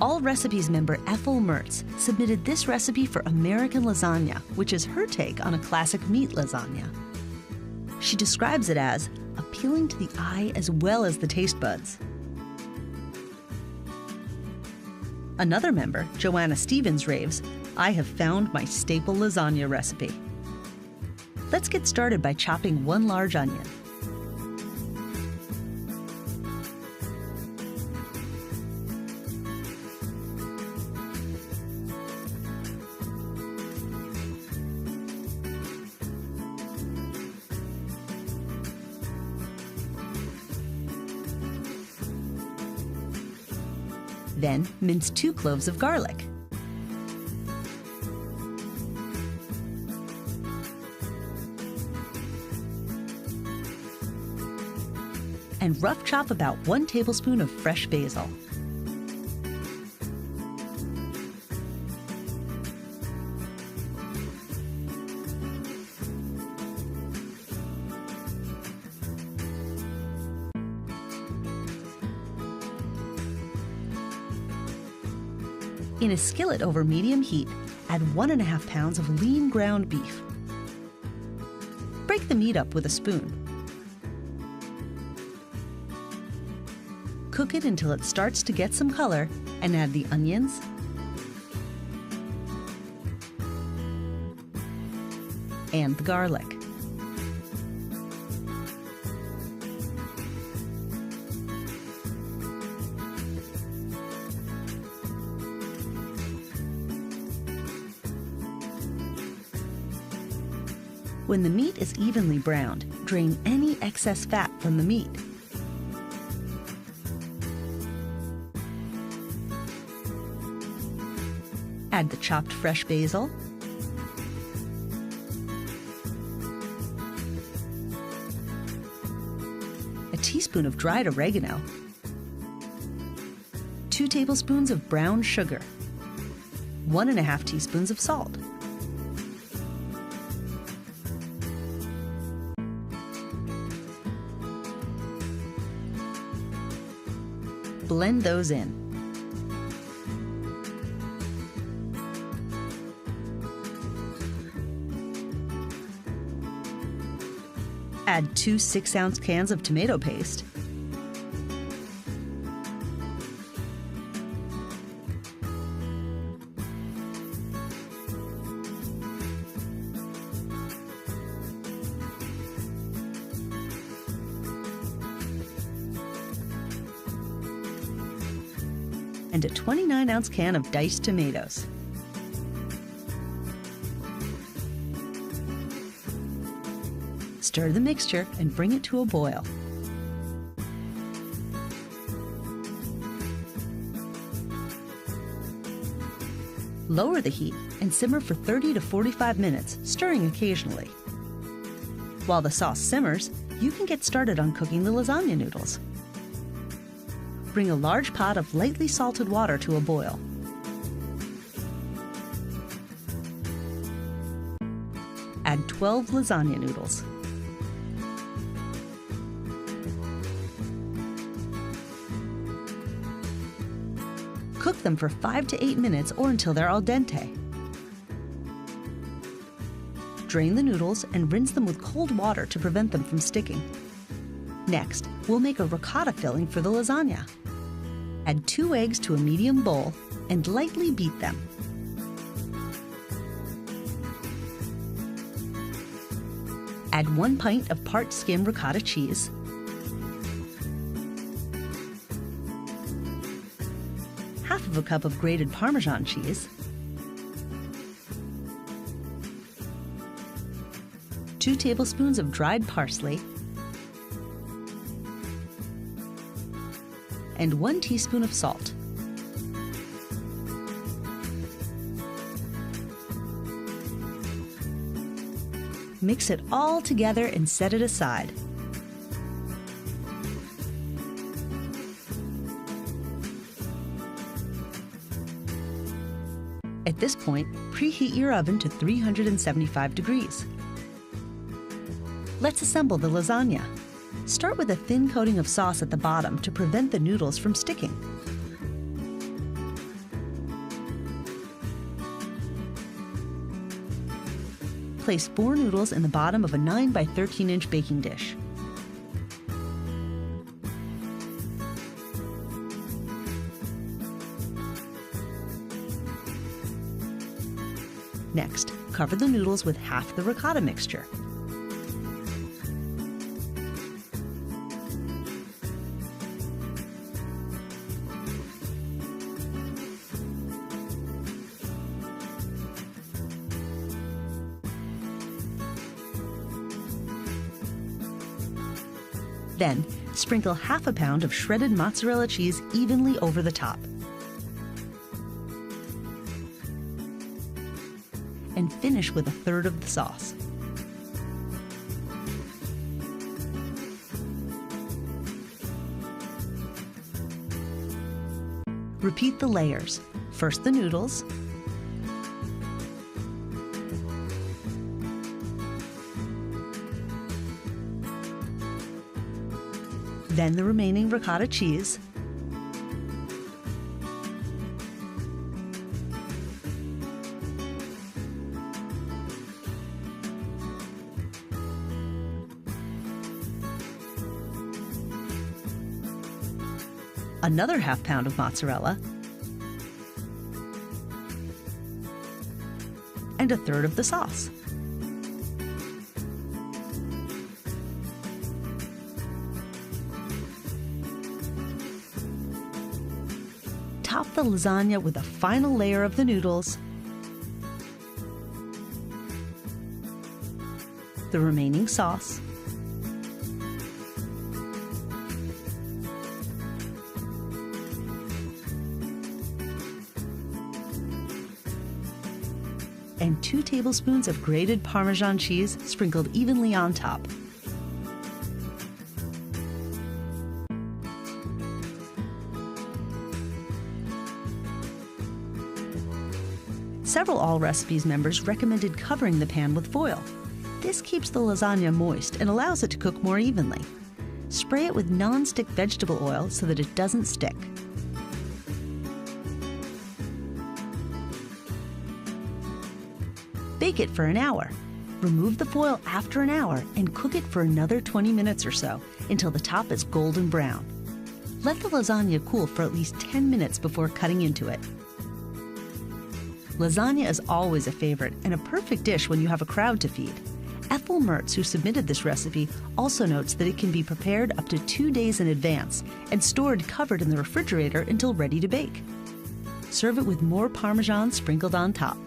All Recipes member Ethel Mertz submitted this recipe for American Lasagna, which is her take on a classic meat lasagna. She describes it as appealing to the eye as well as the taste buds. Another member, Joanna Stevens, raves, "I have found my staple lasagna recipe." Let's get started by chopping 1 large onion. Then, mince 2 cloves of garlic. And rough chop about 1 tablespoon of fresh basil. In a skillet over medium heat, add 1½ pounds of lean ground beef. Break the meat up with a spoon. Cook it until it starts to get some color and add the onions, and the garlic. When the meat is evenly browned, drain any excess fat from the meat. Add the chopped fresh basil, a teaspoon of dried oregano, 2 tablespoons of brown sugar, 1½ teaspoons of salt. Blend those in. Add 2 6-ounce cans of tomato paste, and a 29-ounce can of diced tomatoes. Stir the mixture and bring it to a boil. Lower the heat and simmer for 30 to 45 minutes, stirring occasionally. While the sauce simmers, you can get started on cooking the lasagna noodles. Bring a large pot of lightly salted water to a boil. Add 12 lasagna noodles. Cook them for 5 to 8 minutes or until they're al dente. Drain the noodles and rinse them with cold water to prevent them from sticking. Next, we'll make a ricotta filling for the lasagna. Add 2 eggs to a medium bowl and lightly beat them. Add 1 pint of part skim ricotta cheese, half of a cup of grated Parmesan cheese, 2 tablespoons of dried parsley, and 1 teaspoon of salt. Mix it all together and set it aside. At this point, preheat your oven to 375 degrees. Let's assemble the lasagna. Start with a thin coating of sauce at the bottom to prevent the noodles from sticking. place 4 noodles in the bottom of a 9 by 13 inch baking dish. Next, cover the noodles with half the ricotta mixture. Then, sprinkle half a pound of shredded mozzarella cheese evenly over the top. And finish with a third of the sauce. Repeat the layers. First the noodles, then the remaining ricotta cheese, another half pound of mozzarella, and a third of the sauce. Top the lasagna with a final layer of the noodles, the remaining sauce, and 2 tablespoons of grated Parmesan cheese sprinkled evenly on top. Several All Recipes members recommended covering the pan with foil. This keeps the lasagna moist and allows it to cook more evenly. Spray it with non-stick vegetable oil so that it doesn't stick. Bake it for an hour. Remove the foil after an hour and cook it for another 20 minutes or so until the top is golden brown. Let the lasagna cool for at least 10 minutes before cutting into it. Lasagna is always a favorite and a perfect dish when you have a crowd to feed. Ethel Mertz, who submitted this recipe, also notes that it can be prepared up to 2 days in advance and stored covered in the refrigerator until ready to bake. Serve it with more Parmesan sprinkled on top.